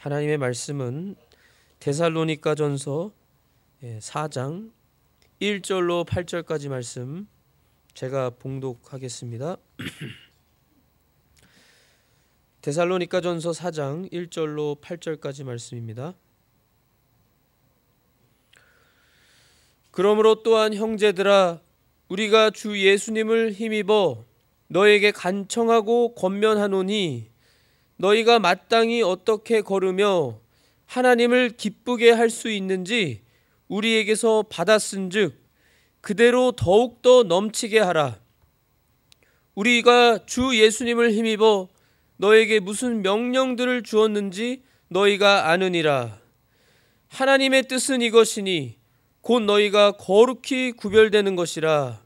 하나님의 말씀은 데살로니가전서 4장 1절로 8절까지 말씀 제가 봉독하겠습니다. 데살로니가전서 4장 1절로 8절까지 말씀입니다. 그러므로 또한 형제들아, 우리가 주 예수님을 힘입어 너에게 간청하고 권면하노니 너희가 마땅히 어떻게 걸으며 하나님을 기쁘게 할 수 있는지 우리에게서 받았은즉 그대로 더욱더 넘치게 하라. 우리가 주 예수님을 힘입어 너에게 무슨 명령들을 주었는지 너희가 아느니라. 하나님의 뜻은 이것이니 곧 너희가 거룩히 구별되는 것이라.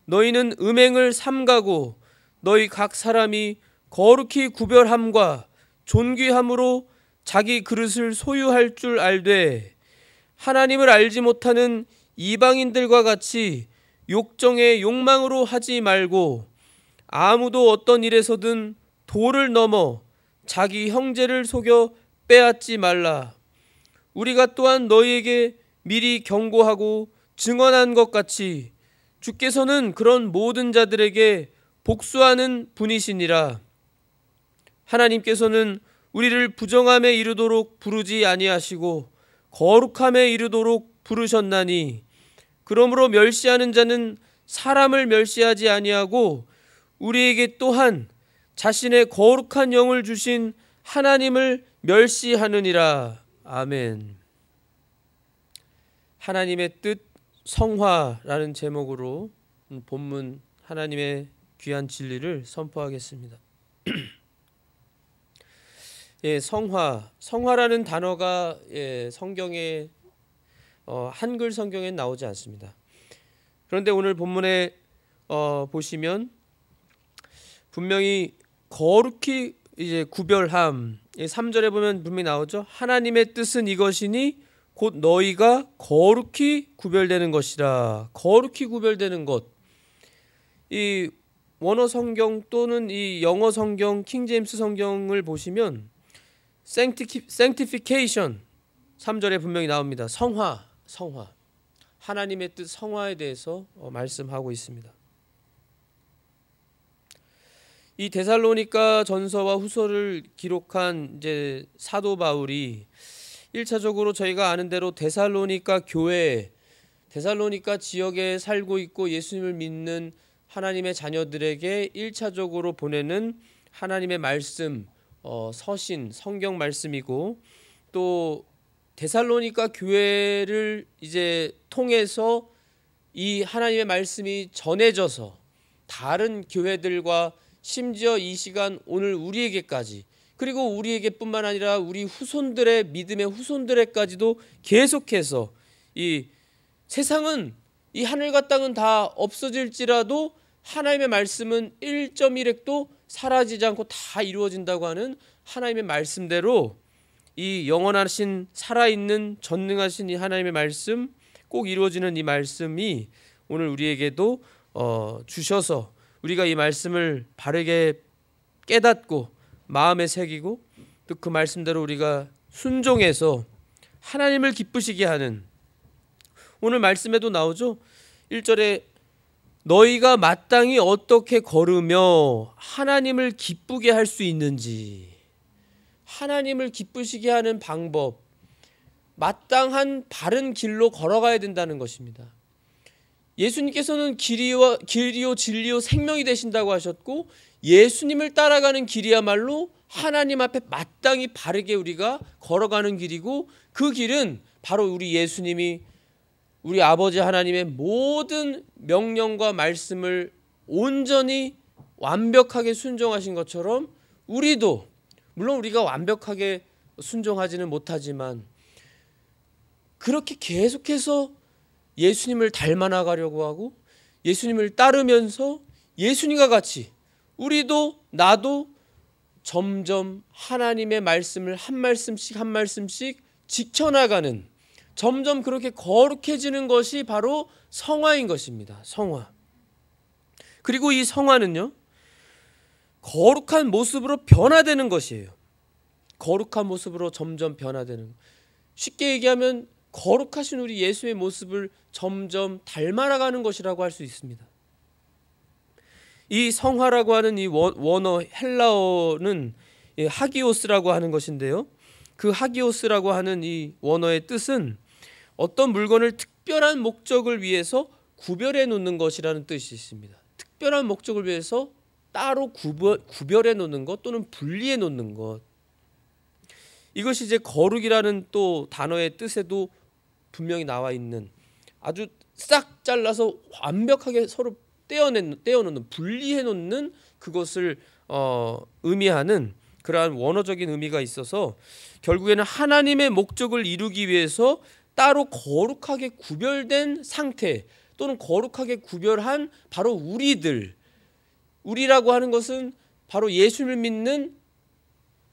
너희는 음행을 삼가고 너희 각 사람이 거룩히 구별함과 존귀함으로 자기 그릇을 소유할 줄 알되 하나님을 알지 못하는 이방인들과 같이 욕정의 욕망으로 하지 말고 아무도 어떤 일에서든 도를 넘어 자기 형제를 속여 빼앗지 말라. 우리가 또한 너희에게 미리 경고하고 증언한 것 같이 주께서는 그런 모든 자들에게 복수하는 분이시니라. 하나님께서는 우리를 부정함에 이르도록 부르지 아니하시고 거룩함에 이르도록 부르셨나니 그러므로 멸시하는 자는 사람을 멸시하지 아니하고 우리에게 또한 자신의 거룩한 영을 주신 하나님을 멸시하느니라. 아멘. 하나님의 뜻 성화라는 제목으로 본문 하나님의 귀한 진리를 선포하겠습니다. 성화라는 단어가 성경에 한글 성경에 나오지 않습니다. 그런데 오늘 본문에 보시면 분명히 거룩히 구별함, 3절에 보면 분명히 나오죠. 하나님의 뜻은 이것이니 곧 너희가 거룩히 구별되는 것이라. 거룩히 구별되는 것. 이 원어 성경 또는 이 영어 성경 킹제임스 성경을 보시면 sanctification 3절에 분명히 나옵니다. 성화. 하나님의 뜻 성화에 대해서 말씀하고 있습니다. 이 데살로니가 전서와 후서를 기록한 사도 바울이 1차적으로 저희가 아는 대로 데살로니가 교회, 데살로니가 지역에 살고 있고 예수님을 믿는 하나님의 자녀들에게 1차적으로 보내는 하나님의 말씀, 서신, 성경 말씀이고, 또 데살로니가 교회를 통해서 이 하나님의 말씀이 전해져서 다른 교회들과 심지어 이 시간 오늘 우리에게까지, 그리고 우리에게뿐만 아니라 우리 후손들의 믿음의 후손들에까지도 계속해서 이 세상은 이 하늘과 땅은 다 없어질지라도 하나님의 말씀은 1.1획도 사라지지 않고 다 이루어진다고 하는 하나님의 말씀대로 이 영원하신 살아있는 전능하신 이 하나님의 말씀, 꼭 이루어지는 이 말씀이 오늘 우리에게도 주셔서 우리가 이 말씀을 바르게 깨닫고 마음에 새기고 또 그 말씀대로 우리가 순종해서 하나님을 기쁘시게 하는, 오늘 말씀에도 나오죠. 1절에 너희가 마땅히 어떻게 걸으며 하나님을 기쁘게 할 수 있는지, 하나님을 기쁘시게 하는 방법, 마땅한 바른 길로 걸어가야 된다는 것입니다. 예수님께서는 길이요 진리요 생명이 되신다고 하셨고, 예수님을 따라가는 길이야말로 하나님 앞에 마땅히 바르게 우리가 걸어가는 길이고, 그 길은 바로 우리 예수님이 우리 아버지 하나님의 모든 명령과 말씀을 온전히 완벽하게 순종하신 것처럼 우리도, 물론 우리가 완벽하게 순종하지는 못하지만 그렇게 계속해서 예수님을 닮아나가려고 하고 예수님을 따르면서 예수님과 같이 우리도 나도 점점 하나님의 말씀을 한 말씀씩 지켜나가는, 점점 그렇게 거룩해지는 것이 바로 성화인 것입니다. 성화. 그리고 이 성화는요, 거룩한 모습으로 변화되는 것이에요. 거룩한 모습으로 점점 변화되는, 쉽게 얘기하면 거룩하신 우리 예수의 모습을 점점 닮아가는 것이라고 할 수 있습니다. 이 성화라고 하는 이 원어 헬라어는 하기오스라고 하는 것인데요. 그 하기오스라고 하는 이 원어의 뜻은 어떤 물건을 특별한 목적을 위해서 구별해 놓는 것이라는 뜻이 있습니다. 특별한 목적을 위해서 따로 구별해 놓는 것 또는 분리해 놓는 것. 이것이 이제 거룩이라는 또 단어의 뜻에도 분명히 나와 있는, 아주 싹 잘라서 완벽하게 서로 떼어놓는, 분리해 놓는 그것을 의미하는 그러한 원어적인 의미가 있어서 결국에는 하나님의 목적을 이루기 위해서 따로 거룩하게 구별된 상태 또는 거룩하게 구별한 바로 우리라고 하는 것은 바로 예수를 믿는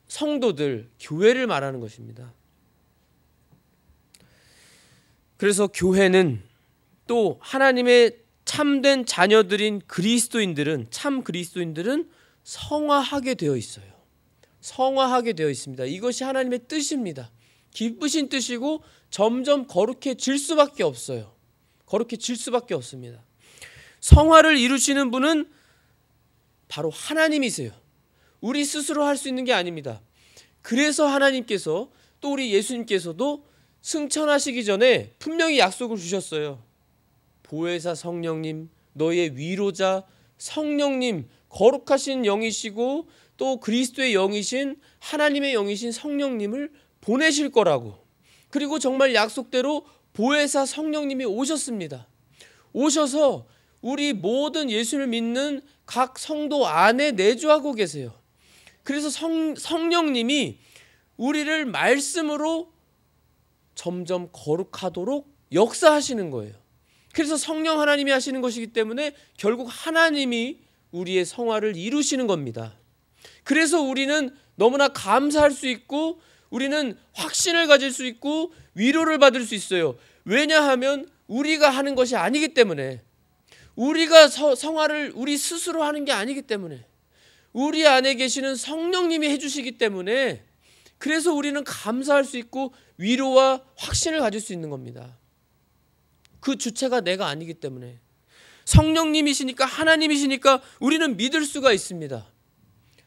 성도들, 교회를 말하는 것입니다. 그래서 교회는 또 하나님의 참된 자녀들인 그리스도인들은, 참 그리스도인들은 성화하게 되어 있어요. 성화하게 되어 있습니다. 이것이 하나님의 뜻입니다. 기쁘신 뜻이고 점점 거룩해질 수밖에 없어요. 거룩해질 수밖에 없습니다. 성화를 이루시는 분은 바로 하나님이세요. 우리 스스로 할 수 있는 게 아닙니다. 그래서 하나님께서 또 우리 예수님께서도 승천하시기 전에 분명히 약속을 주셨어요. 보혜사 성령님, 너의 위로자 성령님, 거룩하신 영이시고 또 그리스도의 영이신 하나님의 영이신 성령님을 보내실 거라고. 그리고 정말 약속대로 보혜사 성령님이 오셨습니다. 오셔서 우리 모든 예수를 믿는 각 성도 안에 내주하고 계세요. 그래서 성령님이 우리를 말씀으로 점점 거룩하도록 역사하시는 거예요. 그래서 성령 하나님이 하시는 것이기 때문에 결국 하나님이 우리의 성화를 이루시는 겁니다. 그래서 우리는 너무나 감사할 수 있고 우리는 확신을 가질 수 있고 위로를 받을 수 있어요. 왜냐하면 우리가 하는 것이 아니기 때문에, 우리가 성화를 우리 스스로 하는 게 아니기 때문에, 우리 안에 계시는 성령님이 해주시기 때문에, 그래서 우리는 감사할 수 있고 위로와 확신을 가질 수 있는 겁니다. 그 주체가 내가 아니기 때문에, 성령님이시니까, 하나님이시니까 우리는 믿을 수가 있습니다.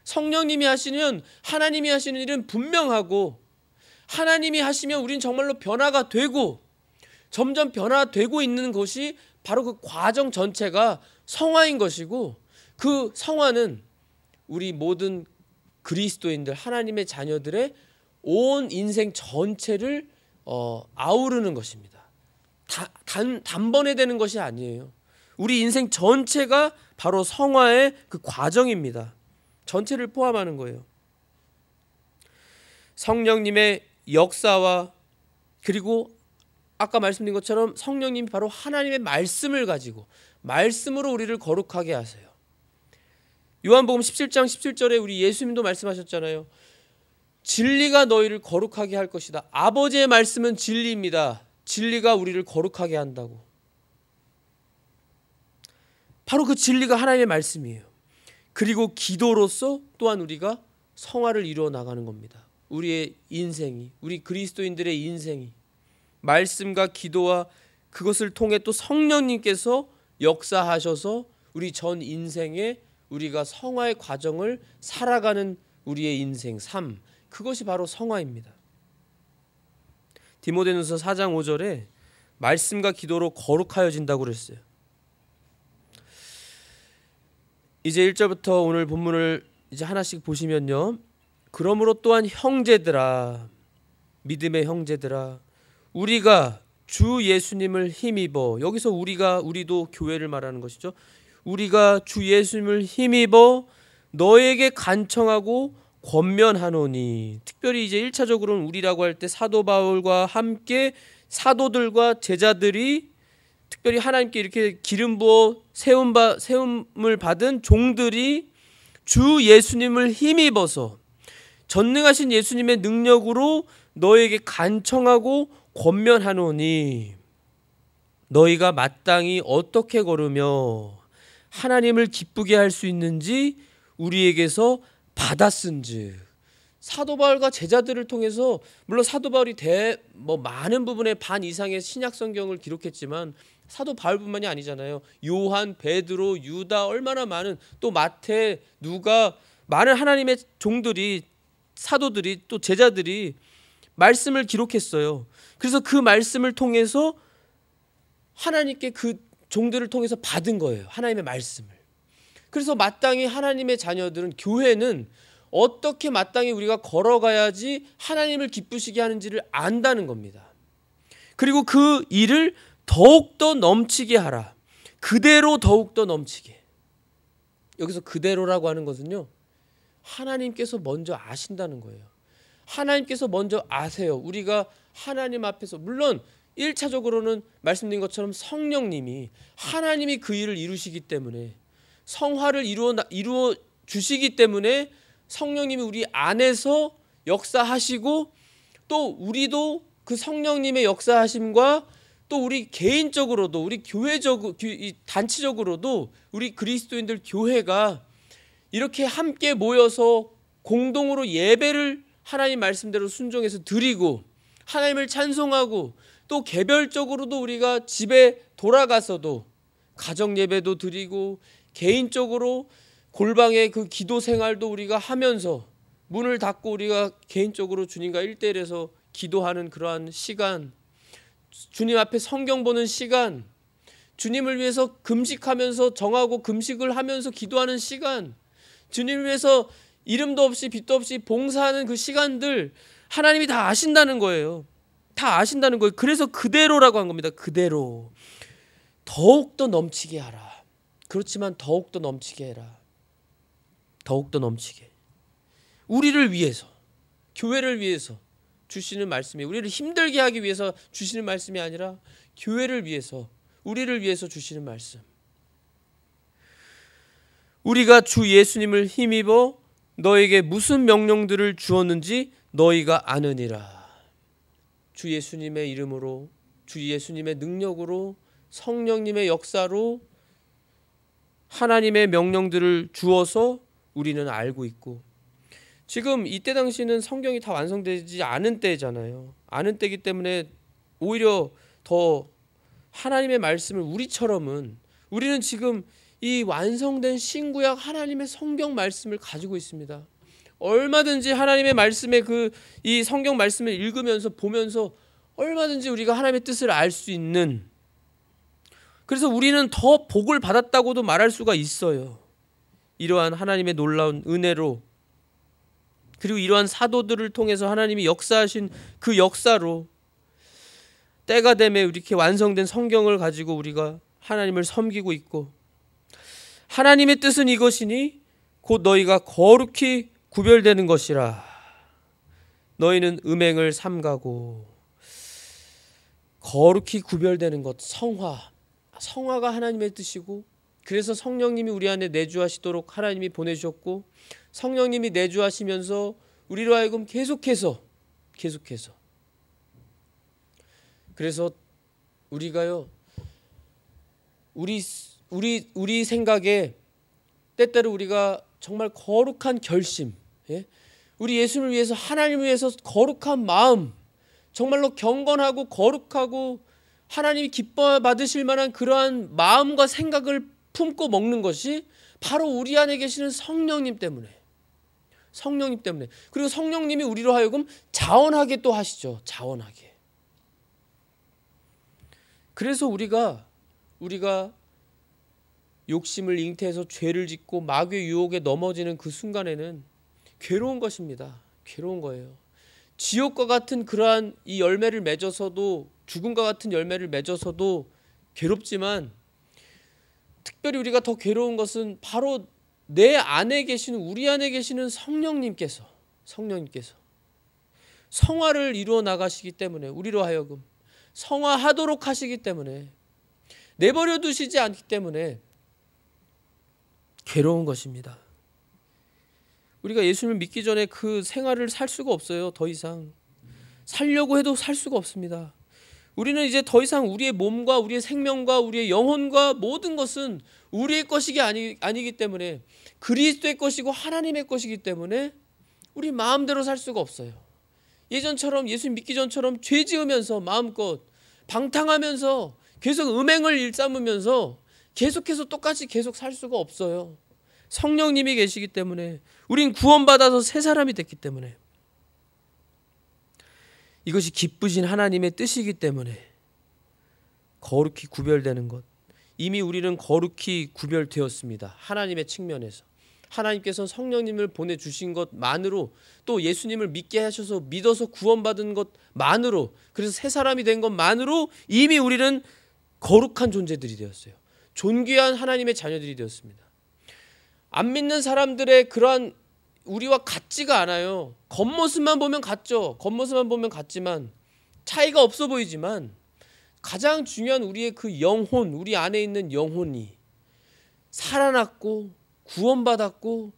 성령님이 하시면 하나님이 하시는 일은 분명하고, 하나님이 하시면 우리는 정말로 변화가 되고, 점점 변화되고 있는 것이 바로 그 과정 전체가 성화인 것이고, 그 성화는 우리 모든 그리스도인들, 하나님의 자녀들의 온 인생 전체를 아우르는 것입니다. 단번에 되는 것이 아니에요. 우리 인생 전체가 바로 성화의 그 과정입니다. 전체를 포함하는 거예요. 성령님의 역사와, 그리고 아까 말씀드린 것처럼 성령님이 바로 하나님의 말씀을 가지고 말씀으로 우리를 거룩하게 하세요. 요한복음 17장 17절에 우리 예수님도 말씀하셨잖아요. 진리가 너희를 거룩하게 할 것이다. 아버지의 말씀은 진리입니다. 진리가 우리를 거룩하게 한다고. 바로 그 진리가 하나님의 말씀이에요. 그리고 기도로서 또한 우리가 성화를 이루어 나가는 겁니다. 우리의 인생이, 우리 그리스도인들의 인생이 말씀과 기도와 그것을 통해 또 성령님께서 역사하셔서 우리 전 인생에 우리가 성화의 과정을 살아가는 우리의 인생, 삶, 그것이 바로 성화입니다. 디모데전서 4장 5절에 말씀과 기도로 거룩하여진다고 그랬어요. 이제 1절부터 오늘 본문을 이제 하나씩 보시면요. 그러므로 또한 형제들아, 믿음의 형제들아, 우리가 주 예수님을 힘입어, 여기서 우리도 교회를 말하는 것이죠. 우리가 주 예수님을 힘입어 너에게 간청하고 권면하노니. 특별히 이제 1차적으로는 우리라고 할 때 사도 바울과 함께 사도들과 제자들이, 특별히 하나님께 이렇게 기름 부어 세움을 받은 종들이 주 예수님을 힘입어서 전능하신 예수님의 능력으로 너에게 간청하고 권면하노니, 너희가 마땅히 어떻게 걸으며 하나님을 기쁘게 할 수 있는지 우리에게서 받았은즉. 사도 바울과 제자들을 통해서, 물론 사도 바울이 많은 부분의 반 이상의 신약 성경을 기록했지만 사도 바울뿐만이 아니잖아요. 요한, 베드로, 유다, 얼마나 많은, 또 마태, 누가, 많은 하나님의 종들이, 사도들이, 또 제자들이 말씀을 기록했어요. 그래서 그 말씀을 통해서 하나님께 그 종들을 통해서 받은 거예요. 하나님의 말씀을. 그래서 마땅히 하나님의 자녀들은, 교회는 어떻게 마땅히 우리가 걸어가야지 하나님을 기쁘시게 하는지를 안다는 겁니다. 그리고 그 일을 더욱더 넘치게 하라. 그대로 더욱더 넘치게. 여기서 그대로라고 하는 것은요, 하나님께서 먼저 아신다는 거예요. 하나님께서 먼저 아세요. 우리가 하나님 앞에서, 물론 1차적으로는 말씀드린 것처럼 성령님이, 하나님이 그 일을 이루시기 때문에, 성화를 이루어 주시기 때문에 성령님이 우리 안에서 역사하시고, 또 우리도 그 성령님의 역사하심과 또 우리 개인적으로도, 우리 교회적, 단체적으로도 우리 그리스도인들 교회가 이렇게 함께 모여서 공동으로 예배를 하나님 말씀대로 순종해서 드리고, 하나님을 찬송하고, 또 개별적으로도 우리가 집에 돌아가서도 가정 예배도 드리고, 개인적으로 골방의 그 기도 생활도 우리가 하면서, 문을 닫고 우리가 개인적으로 주님과 1대1에서 기도하는 그러한 시간, 주님 앞에 성경 보는 시간, 주님을 위해서 금식하면서 정하고 금식을 하면서 기도하는 시간, 주님을 위해서 이름도 없이 빛도 없이 봉사하는 그 시간들, 하나님이 다 아신다는 거예요. 다 아신다는 거예요. 그래서 그대로라고 한 겁니다. 그대로. 더욱더 넘치게 하라. 그렇지만 더욱더 넘치게 해라. 더욱더 넘치게. 우리를 위해서, 교회를 위해서 주시는 말씀이, 우리를 힘들게 하기 위해서 주시는 말씀이 아니라 교회를 위해서, 우리를 위해서 주시는 말씀. 우리가 주 예수님을 힘입어 너에게 무슨 명령들을 주었는지 너희가 아느니라. 주 예수님의 이름으로, 주 예수님의 능력으로, 성령님의 역사로 하나님의 명령들을 주어서 우리는 알고 있고, 지금 이때 당시는 성경이 다 완성되지 않은 때잖아요. 않은 때이기 때문에 오히려 더 하나님의 말씀을, 우리는 지금 이 완성된 신구약 하나님의 성경 말씀을 가지고 있습니다. 얼마든지 하나님의 말씀의 이 성경 말씀을 읽으면서 보면서 얼마든지 우리가 하나님의 뜻을 알 수 있는, 그래서 우리는 더 복을 받았다고도 말할 수가 있어요. 이러한 하나님의 놀라운 은혜로, 그리고 이러한 사도들을 통해서 하나님이 역사하신 그 역사로 때가 되매 이렇게 완성된 성경을 가지고 우리가 하나님을 섬기고 있고, 하나님의 뜻은 이것이니 곧 너희가 거룩히 구별되는 것이라. 너희는 음행을 삼가고. 거룩히 구별되는 것, 성화가 하나님의 뜻이고, 그래서 성령님이 우리 안에 내주하시도록 하나님이 보내주셨고, 성령님이 내주하시면서 우리로 하여금 계속해서 그래서 우리가요, 우리 생각에 때때로 우리가 정말 거룩한 결심, 우리 예수님을 위해서, 하나님을 위해서 거룩한 마음, 정말로 경건하고 거룩하고 하나님이 기뻐 받으실 만한 그러한 마음과 생각을 품고 먹는 것이 바로 우리 안에 계시는 성령님 때문에, 그리고 성령님이 우리로 하여금 자원하게 또 하시죠. 자원하게. 그래서 우리가 욕심을 잉태해서 죄를 짓고 마귀의 유혹에 넘어지는 그 순간에는 괴로운 것입니다. 괴로운 거예요. 지옥과 같은 그러한 이 열매를 맺어서도, 죽음과 같은 열매를 맺어서도 괴롭지만, 특별히 우리가 더 괴로운 것은 바로 내 안에 계시는, 우리 안에 계시는 성령님께서 성화를 이루어 나가시기 때문에, 우리로 하여금 성화하도록 하시기 때문에, 내버려 두시지 않기 때문에 괴로운 것입니다. 우리가 예수님을 믿기 전에 그 생활을 살 수가 없어요. 더 이상 살려고 해도 살 수가 없습니다. 우리는 이제 더 이상 우리의 몸과 우리의 생명과 우리의 영혼과 모든 것은 우리의 것이 아니기 때문에, 그리스도의 것이고 하나님의 것이기 때문에 우리 마음대로 살 수가 없어요. 예전처럼 예수 믿기 전처럼 죄 지으면서 마음껏 방탕하면서 계속 음행을 일삼으면서 계속해서 똑같이 계속 살 수가 없어요. 성령님이 계시기 때문에, 우린 구원받아서 새 사람이 됐기 때문에, 이것이 기쁘신 하나님의 뜻이기 때문에 거룩히 구별되는 것, 이미 우리는 거룩히 구별되었습니다. 하나님의 측면에서 하나님께서 성령님을 보내주신 것만으로, 또 예수님을 믿게 하셔서 믿어서 구원받은 것만으로, 그래서 새 사람이 된 것만으로 이미 우리는 거룩한 존재들이 되었어요. 존귀한 하나님의 자녀들이 되었습니다. 안 믿는 사람들의 그러한 우리와 같지가 않아요. 겉모습만 보면 같죠. 겉모습만 보면 같지만 차이가 없어 보이지만 가장 중요한 우리의 그 영혼, 우리 안에 있는 영혼이 살아났고 구원받았고,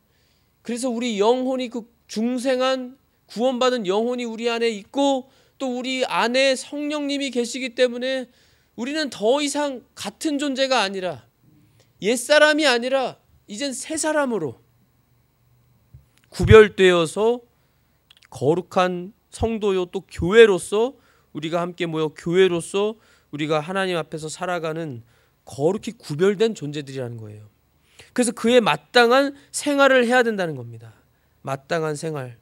그래서 우리 영혼이, 그 중생한 구원받은 영혼이 우리 안에 있고, 또 우리 안에 성령님이 계시기 때문에 우리는 더 이상 같은 존재가 아니라, 옛사람이 아니라 이젠 새 사람으로 구별되어서 거룩한 성도요, 또 교회로서, 우리가 함께 모여 교회로서 우리가 하나님 앞에서 살아가는 거룩히 구별된 존재들이라는 거예요. 그래서 그에 마땅한 생활을 해야 된다는 겁니다. 마땅한 생활.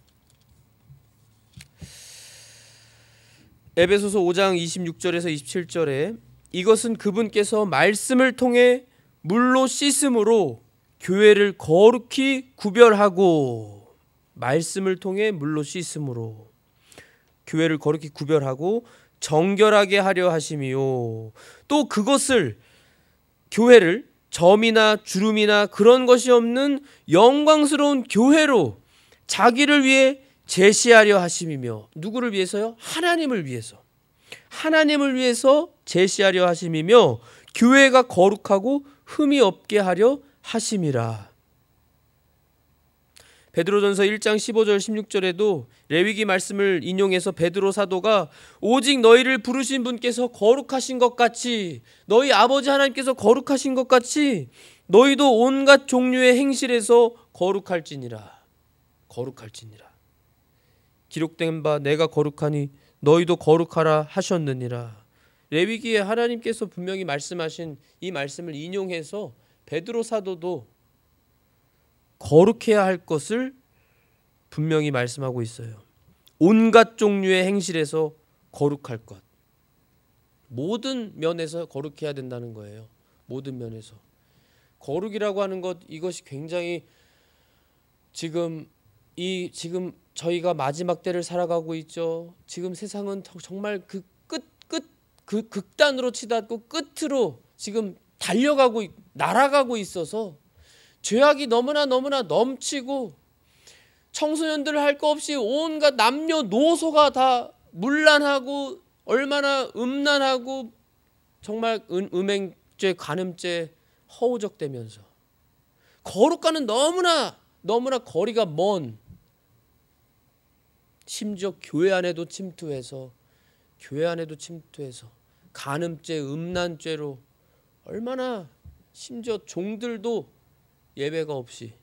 에베소서 5장 26절에서 27절에 이것은 그분께서 말씀을 통해 물로 씻음으로 교회를 거룩히 구별하고, 말씀을 통해 물로 씻음으로 교회를 거룩히 구별하고 정결하게 하려 하심이요, 또 그것을, 교회를 점이나 주름이나 그런 것이 없는 영광스러운 교회로 자기를 위해 제시하려 하심이며, 누구를 위해서요? 하나님을 위해서. 하나님을 위해서 제시하려 하심이며 교회가 거룩하고 흠이 없게 하려 하심이라. 베드로전서 1장 15절 16절에도 레위기 말씀을 인용해서 베드로 사도가 오직 너희를 부르신 분께서 거룩하신 것 같이, 너희 아버지 하나님께서 거룩하신 것 같이 너희도 온갖 종류의 행실에서 거룩할지니라. 거룩할지니라. 기록된 바 내가 거룩하니 너희도 거룩하라 하셨느니라. 레위기에 하나님께서 분명히 말씀하신 이 말씀을 인용해서 베드로 사도도 거룩해야 할 것을 분명히 말씀하고 있어요. 온갖 종류의 행실에서 거룩할 것. 모든 면에서 거룩해야 된다는 거예요. 모든 면에서. 거룩이라고 하는 것, 이것이 굉장히 지금 저희가 마지막 때를 살아가고 있죠. 지금 세상은 정말 그 극단으로 치닫고 끝으로 지금 날아가고 있어서 죄악이 너무나 넘치고, 청소년들 할 거 없이 온갖 남녀노소가 다 문란하고 얼마나 음란하고 정말 음행죄, 간음죄 허우적대면서 거룩과는 너무나 거리가 먼, 심지어 교회 안에도 침투해서 간음죄, 음란죄로 얼마나, 심지어 종들도 예배가 없이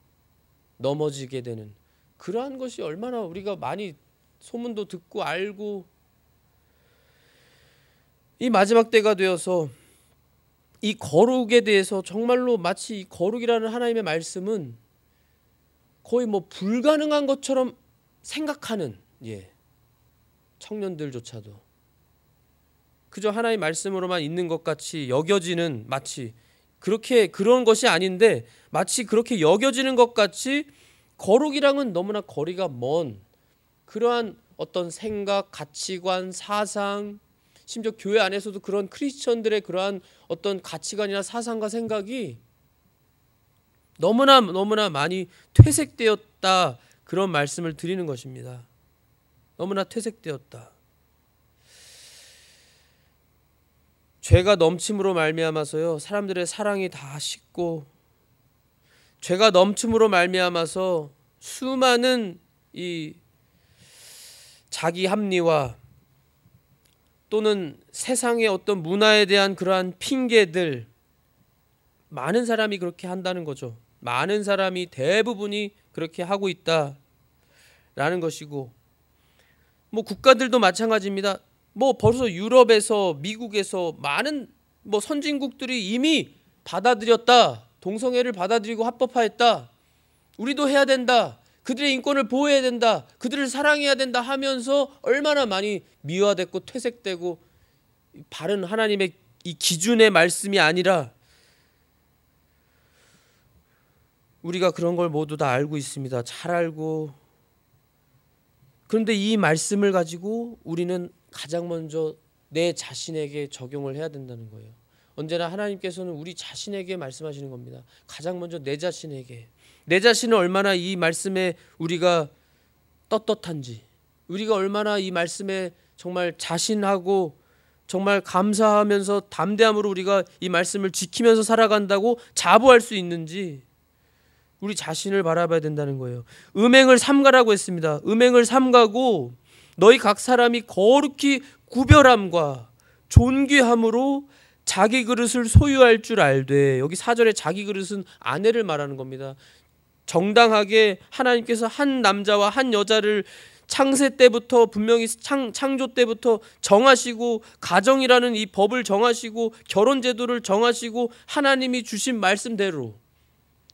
넘어지게 되는 그러한 것이 얼마나 우리가 많이 소문도 듣고 알고, 이 마지막 때가 되어서 이 거룩에 대해서 정말로 마치 이 거룩이라는 하나님의 말씀은 거의 불가능한 것처럼 생각하는 청년들조차도 그저 하나님의 말씀으로만 있는 것 같이 여겨지는, 마치 그런 것이 아닌데 마치 그렇게 여겨지는 것 같이 거룩이랑은 너무나 거리가 먼 그러한 어떤 생각, 가치관, 사상, 심지어 교회 안에서도 그런 크리스천들의 그러한 어떤 가치관이나 사상과 생각이 너무나 많이 퇴색되었다, 그런 말씀을 드리는 것입니다. 너무나 퇴색되었다. 죄가 넘침으로 말미암아서요, 사람들의 사랑이 다 식고, 죄가 넘침으로 말미암아서 수많은 이 자기 합리화 또는 세상의 어떤 문화에 대한 그러한 핑계들, 많은 사람이 그렇게 한다는 거죠. 많은 사람이, 대부분이 그렇게 하고 있다. 라는 것이고, 뭐 국가들도 마찬가지입니다. 뭐 벌써 유럽에서, 미국에서 많은 뭐 선진국들이 이미 받아들였다. 동성애를 받아들이고 합법화했다. 우리도 해야 된다. 그들의 인권을 보호해야 된다. 그들을 사랑해야 된다 하면서 얼마나 많이 미화됐고 퇴색되고, 바른 하나님의 이 기준의 말씀이 아니라 우리가 그런 걸 모두 다 알고 있습니다. 잘 알고. 그런데 이 말씀을 가지고 우리는 가장 먼저 내 자신에게 적용을 해야 된다는 거예요. 언제나 하나님께서는 우리 자신에게 말씀하시는 겁니다. 가장 먼저 내 자신에게. 내 자신을 얼마나 이 말씀에 우리가 떳떳한지, 우리가 얼마나 이 말씀에 정말 자신하고 정말 감사하면서 담대함으로 우리가 이 말씀을 지키면서 살아간다고 자부할 수 있는지 우리 자신을 바라봐야 된다는 거예요. 음행을 삼가라고 했습니다. 음행을 삼가고 너희 각 사람이 거룩히 구별함과 존귀함으로 자기 그릇을 소유할 줄 알되. 여기 4절에 자기 그릇은 아내를 말하는 겁니다. 정당하게 하나님께서 한 남자와 한 여자를 창세 때부터 분명히 창조 때부터 정하시고, 가정이라는 이 법을 정하시고, 결혼 제도를 정하시고, 하나님이 주신 말씀대로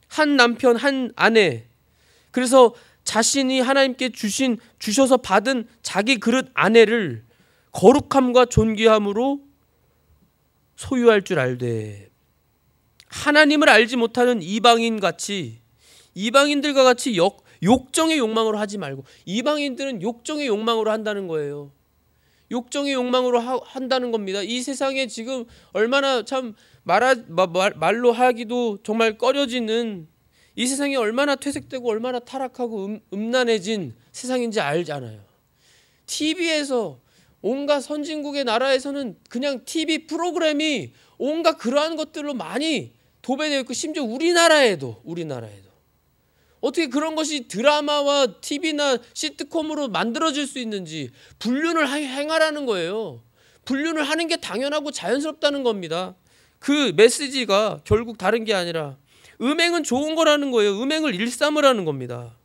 한 남편 한 아내, 그래서 자신이 하나님께 주셔서 받은 자기 그릇 아내를 거룩함과 존귀함으로 소유할 줄 알되. 하나님을 알지 못하는 이방인들과 같이 욕정의 욕망으로 하지 말고. 이방인들은 욕정의 욕망으로 한다는 거예요. 욕정의 욕망으로 한다는 겁니다. 이 세상에 지금 얼마나 참 말로 하기도 정말 꺼려지는, 이 세상이 얼마나 퇴색되고 얼마나 타락하고 음란해진 세상인지 알잖아요. TV에서 온갖 선진국의 나라에서는 그냥 TV 프로그램이 온갖 그러한 것들로 많이 도배되어 있고, 심지어 우리나라에도 어떻게 그런 것이 드라마와 TV나 시트콤으로 만들어질 수 있는지 불륜을 행하라는 거예요. 불륜을 하는 게 당연하고 자연스럽다는 겁니다. 그 메시지가 결국 다른 게 아니라 음행은 좋은 거라는 거예요. 음행을 일삼으라는 겁니다.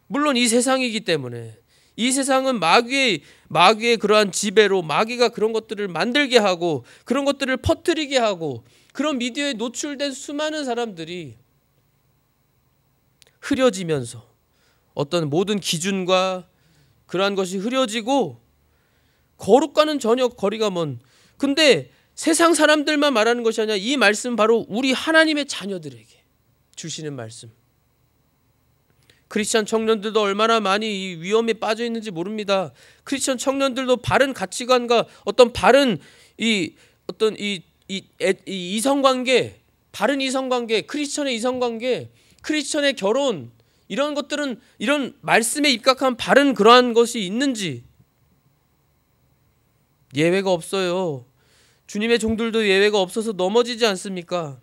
물론 이 세상이기 때문에, 이 세상은 마귀의 그러한 지배로 마귀가 그런 것들을 만들게 하고 그런 것들을 퍼뜨리게 하고, 그런 미디어에 노출된 수많은 사람들이 흐려지면서 어떤 모든 기준과 그러한 것이 흐려지고 거룩과는 전혀 거리가 먼, 근데 세상 사람들만 말하는 것이 아니라 이 말씀 바로 우리 하나님의 자녀들에게 주시는 말씀. 크리스천 청년들도 얼마나 많이 이 위험에 빠져 있는지 모릅니다. 크리스천 청년들도 바른 가치관과 어떤 바른 이성관계, 바른 이성관계, 크리스천의 이성관계, 크리스천의 결혼, 이런 것들은 이런 말씀에 입각한 바른 그러한 것이 있는지. 예외가 없어요. 주님의 종들도 예외가 없어서 넘어지지 않습니까?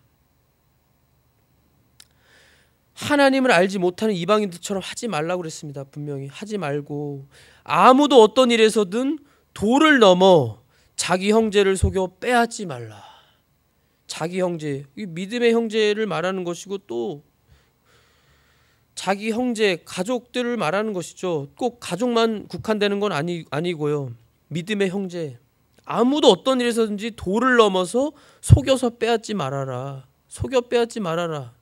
하나님을 알지 못하는 이방인들처럼 하지 말라고 그랬습니다. 분명히 하지 말고, 아무도 어떤 일에서든 도를 넘어 자기 형제를 속여 빼앗지 말라. 자기 형제, 이 믿음의 형제를 말하는 것이고, 또 자기 형제, 가족들을 말하는 것이죠. 꼭 가족만 국한되는 건 아니고요. 믿음의 형제, 아무도 어떤 일에서든지 도를 넘어서 속여서 빼앗지 말아라. 속여 빼앗지 말아라.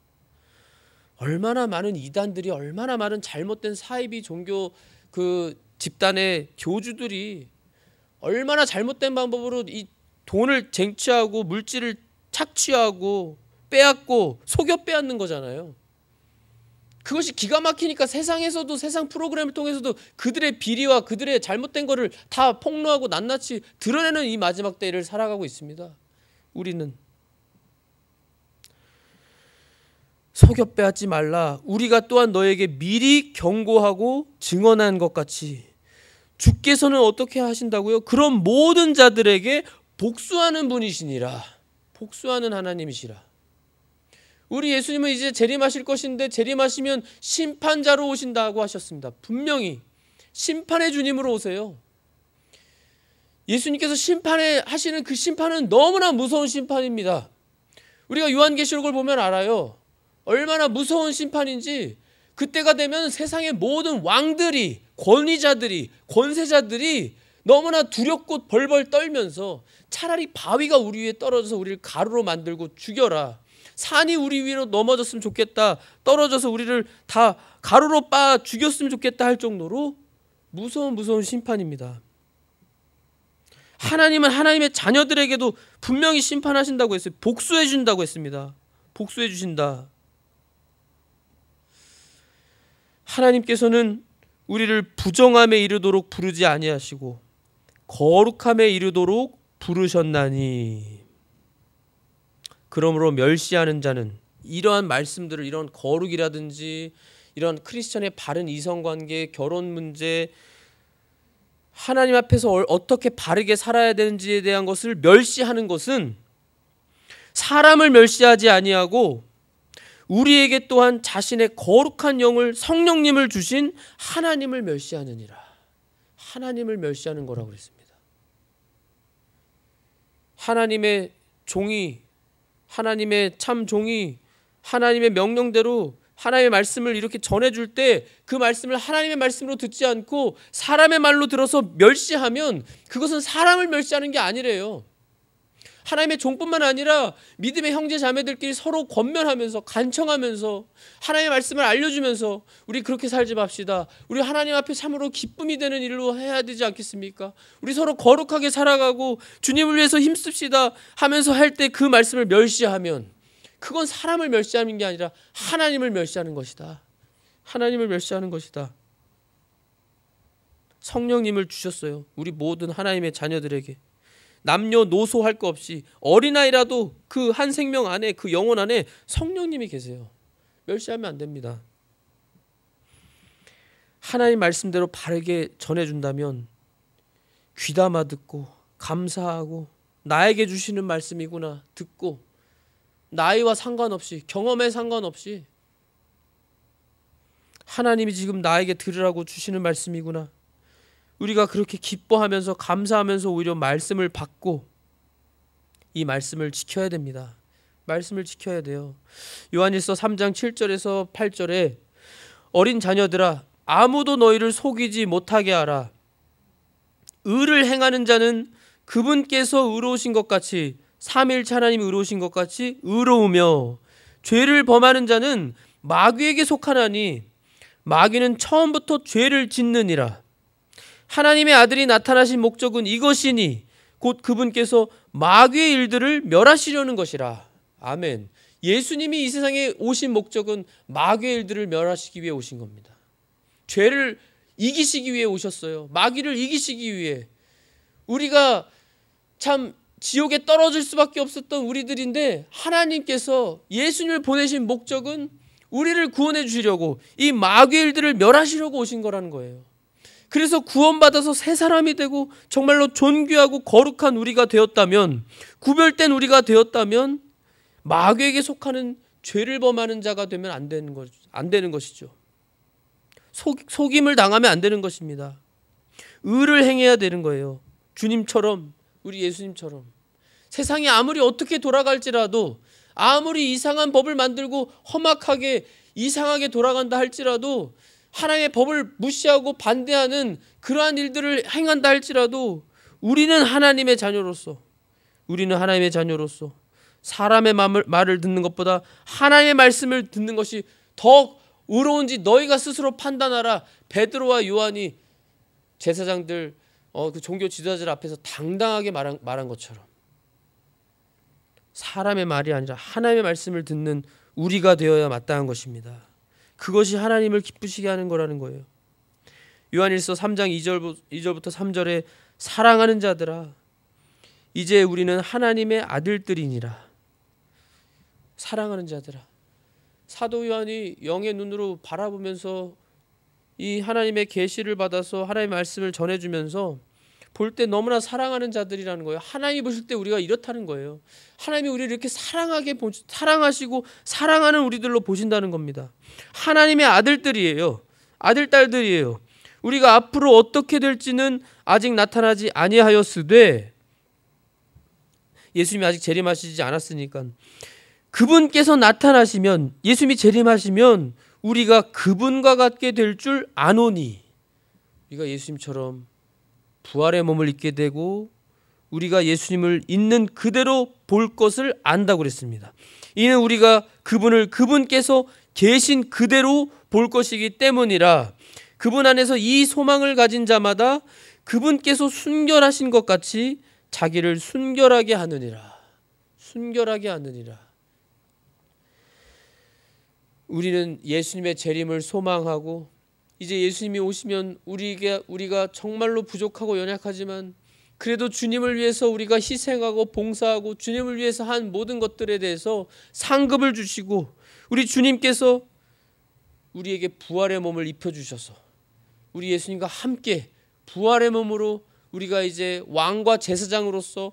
얼마나 많은 이단들이, 얼마나 많은 잘못된 사이비 종교 그 집단의 교주들이 얼마나 잘못된 방법으로 이 돈을 쟁취하고 물질을 착취하고 빼앗고 속여 빼앗는 거잖아요. 그것이 기가 막히니까 세상에서도, 세상 프로그램을 통해서도 그들의 비리와 그들의 잘못된 거를 다 폭로하고 낱낱이 드러내는 이 마지막 때를 살아가고 있습니다. 우리는 속여 빼앗지 말라. 우리가 또한 너에게 미리 경고하고 증언한 것 같이 주께서는 어떻게 하신다고요? 그런 모든 자들에게 복수하는 분이시니라. 복수하는 하나님이시라. 우리 예수님은 이제 재림하실 것인데, 재림하시면 심판자로 오신다고 하셨습니다. 분명히 심판의 주님으로 오세요. 예수님께서 하시는 그 심판은 너무나 무서운 심판입니다. 우리가 요한계시록을 보면 알아요. 얼마나 무서운 심판인지. 그때가 되면 세상의 모든 왕들이, 권위자들이, 권세자들이 너무나 두렵고 벌벌 떨면서 차라리 바위가 우리 위에 떨어져서 우리를 가루로 만들고 죽여라. 산이 우리 위로 넘어졌으면 좋겠다. 떨어져서 우리를 다 가루로 빻아 죽였으면 좋겠다 할 정도로 무서운 심판입니다. 하나님은 하나님의 자녀들에게도 분명히 심판하신다고 했어요. 복수해 준다고 했습니다. 복수해 주신다. 하나님께서는 우리를 부정함에 이르도록 부르지 아니하시고 거룩함에 이르도록 부르셨나니. 그러므로 멸시하는 자는 이러한 말씀들을, 이런 거룩이라든지 이런 크리스천의 바른 이성관계, 결혼 문제, 하나님 앞에서 어떻게 바르게 살아야 되는지에 대한 것을 멸시하는 것은 사람을 멸시하지 아니하고 우리에게 또한 자신의 거룩한 영을, 성령님을 주신 하나님을 멸시하느니라. 하나님을 멸시하는 거라고 그랬습니다. 하나님의 종이, 하나님의 참 종이 하나님의 명령대로 하나님의 말씀을 이렇게 전해줄 때 그 말씀을 하나님의 말씀으로 듣지 않고 사람의 말로 들어서 멸시하면 그것은 사람을 멸시하는 게 아니래요. 하나님의 종뿐만 아니라 믿음의 형제 자매들끼리 서로 권면하면서, 간청하면서 하나님의 말씀을 알려주면서 우리 그렇게 살지 맙시다. 우리 하나님 앞에 참으로 기쁨이 되는 일로 해야 되지 않겠습니까? 우리 서로 거룩하게 살아가고 주님을 위해서 힘씁시다 하면서 할 때 그 말씀을 멸시하면 그건 사람을 멸시하는 게 아니라 하나님을 멸시하는 것이다. 하나님을 멸시하는 것이다. 성령님을 주셨어요. 우리 모든 하나님의 자녀들에게. 남녀노소 할 것 없이 어린아이라도 그 한 생명 안에, 그 영혼 안에 성령님이 계세요. 멸시하면 안 됩니다. 하나님 말씀대로 바르게 전해준다면 귀담아 듣고 감사하고 나에게 주시는 말씀이구나 듣고 나이와 상관없이, 경험에 상관없이 하나님이 지금 나에게 들으라고 주시는 말씀이구나, 우리가 그렇게 기뻐하면서 감사하면서 오히려 말씀을 받고 이 말씀을 지켜야 됩니다. 말씀을 지켜야 돼요. 요한일서 3장 7절에서 8절에 어린 자녀들아 아무도 너희를 속이지 못하게 하라. 의를 행하는 자는 그분께서 의로우신 것 같이, 삼위일체 하나님이 의로우신 것 같이 의로우며, 죄를 범하는 자는 마귀에게 속하나니 마귀는 처음부터 죄를 짓느니라. 하나님의 아들이 나타나신 목적은 이것이니 곧 그분께서 마귀의 일들을 멸하시려는 것이라. 아멘. 예수님이 이 세상에 오신 목적은 마귀의 일들을 멸하시기 위해 오신 겁니다. 죄를 이기시기 위해 오셨어요. 마귀를 이기시기 위해. 우리가 참 지옥에 떨어질 수밖에 없었던 우리들인데 하나님께서 예수님을 보내신 목적은 우리를 구원해 주시려고, 이 마귀의 일들을 멸하시려고 오신 거라는 거예요. 그래서 구원받아서 새 사람이 되고 정말로 존귀하고 거룩한 우리가 되었다면, 구별된 우리가 되었다면 마귀에게 속하는 죄를 범하는 자가 되면 안 되는 것이죠. 속임을 당하면 안 되는 것입니다. 의를 행해야 되는 거예요. 주님처럼, 우리 예수님처럼. 세상이 아무리 어떻게 돌아갈지라도, 아무리 이상한 법을 만들고 험악하게 이상하게 돌아간다 할지라도, 하나님의 법을 무시하고 반대하는 그러한 일들을 행한다 할지라도 우리는 하나님의 자녀로서 사람의 말을 듣는 것보다 하나님의 말씀을 듣는 것이 더 의로운지 너희가 스스로 판단하라. 베드로와 요한이 제사장들, 그 종교 지도자들 앞에서 당당하게 말한 것처럼 사람의 말이 아니라 하나님의 말씀을 듣는 우리가 되어야 마땅한 것입니다. 그것이 하나님을 기쁘시게 하는 거라는 거예요. 요한일서 3장 2절부터 3절에 사랑하는 자들아 이제 우리는 하나님의 아들들이니라. 사랑하는 자들아. 사도 요한이 영의 눈으로 바라보면서 이 하나님의 계시를 받아서 하나님의 말씀을 전해주면서 볼 때 너무나 사랑하는 자들이라는 거예요. 하나님이 보실 때 우리가 이렇다는 거예요. 하나님이 우리를 이렇게 사랑하시고 사랑하는 우리들로 보신다는 겁니다. 하나님의 아들들이에요. 아들, 딸들이에요. 우리가 앞으로 어떻게 될지는 아직 나타나지 아니하였으되, 예수님이 아직 재림하시지 않았으니까 그분께서 나타나시면, 예수님이 재림하시면 우리가 그분과 같게 될 줄 아노니. 우리가 예수님처럼 부활의 몸을 입게 되고 우리가 예수님을 있는 그대로 볼 것을 안다고 그랬습니다. 이는 우리가 그분께서 계신 그대로 볼 것이기 때문이라. 그분 안에서 이 소망을 가진 자마다 그분께서 순결하신 것 같이 자기를 순결하게 하느니라. 순결하게 하느니라. 우리는 예수님의 재림을 소망하고 이제 예수님이 오시면 우리가 정말로 부족하고 연약하지만 그래도 주님을 위해서 우리가 희생하고 봉사하고 주님을 위해서 한 모든 것들에 대해서 상급을 주시고 우리 주님께서 우리에게 부활의 몸을 입혀주셔서 우리 예수님과 함께 부활의 몸으로 우리가 이제 왕과 제사장으로서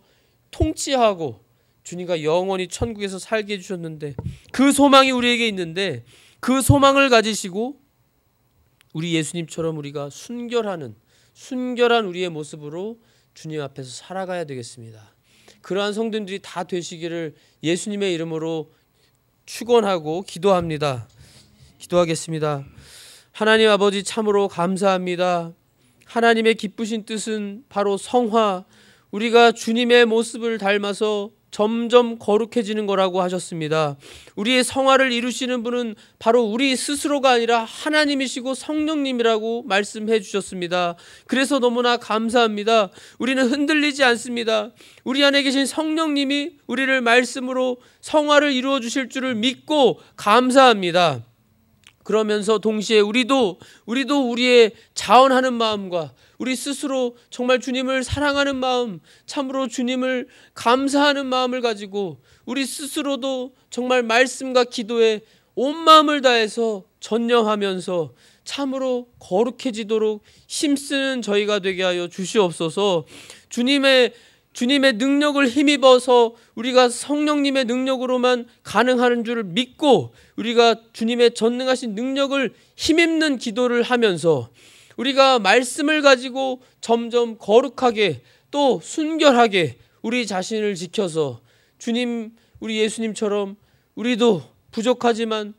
통치하고 주님과 영원히 천국에서 살게 해주셨는데 그 소망이 우리에게 있는데 그 소망을 가지시고 우리 예수님처럼 우리가 순결한 우리의 모습으로 주님 앞에서 살아가야 되겠습니다. 그러한 성도님들이 다 되시기를 예수님의 이름으로 축원하고 기도합니다. 기도하겠습니다. 하나님 아버지 참으로 감사합니다. 하나님의 기쁘신 뜻은 바로 성화, 우리가 주님의 모습을 닮아서 점점 거룩해지는 거라고 하셨습니다. 우리의 성화를 이루시는 분은 바로 우리 스스로가 아니라 하나님이시고 성령님이라고 말씀해 주셨습니다. 그래서 너무나 감사합니다. 우리는 흔들리지 않습니다. 우리 안에 계신 성령님이 우리를 말씀으로 성화를 이루어 주실 줄을 믿고 감사합니다. 그러면서 동시에 우리도 우리의 자원하는 마음과 우리 스스로 정말 주님을 사랑하는 마음, 참으로 주님을 감사하는 마음을 가지고 우리 스스로도 정말 말씀과 기도에 온 마음을 다해서 전념하면서 참으로 거룩해지도록 힘쓰는 저희가 되게 하여 주시옵소서. 주님의 능력을 힘입어서 우리가 성령님의 능력으로만 가능한 줄을 믿고 우리가 주님의 전능하신 능력을 힘입는 기도를 하면서 우리가 말씀을 가지고 점점 거룩하게 또 순결하게 우리 자신을 지켜서 주님, 우리 예수님처럼 우리도 부족하지만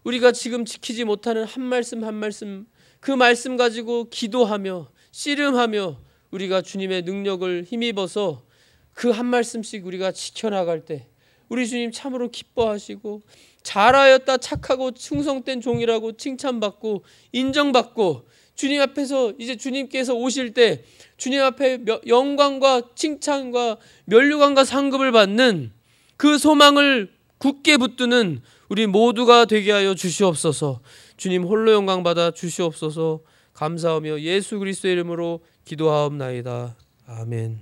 우리가 지금 지키지 못하는 한 말씀 한 말씀 그 말씀 가지고 기도하며 씨름하며 우리가 주님의 능력을 힘입어서 그 한 말씀씩 우리가 지켜나갈 때 우리 주님 참으로 기뻐하시고 잘하였다 착하고 충성된 종이라고 칭찬받고 인정받고 주님 앞에서 이제 주님께서 오실 때 주님 앞에 영광과 칭찬과 면류관과 상급을 받는 그 소망을 굳게 붙드는 우리 모두가 되게 하여 주시옵소서. 주님 홀로 영광 받아 주시옵소서. 감사하며 예수 그리스도의 이름으로 기도하옵나이다. 아멘.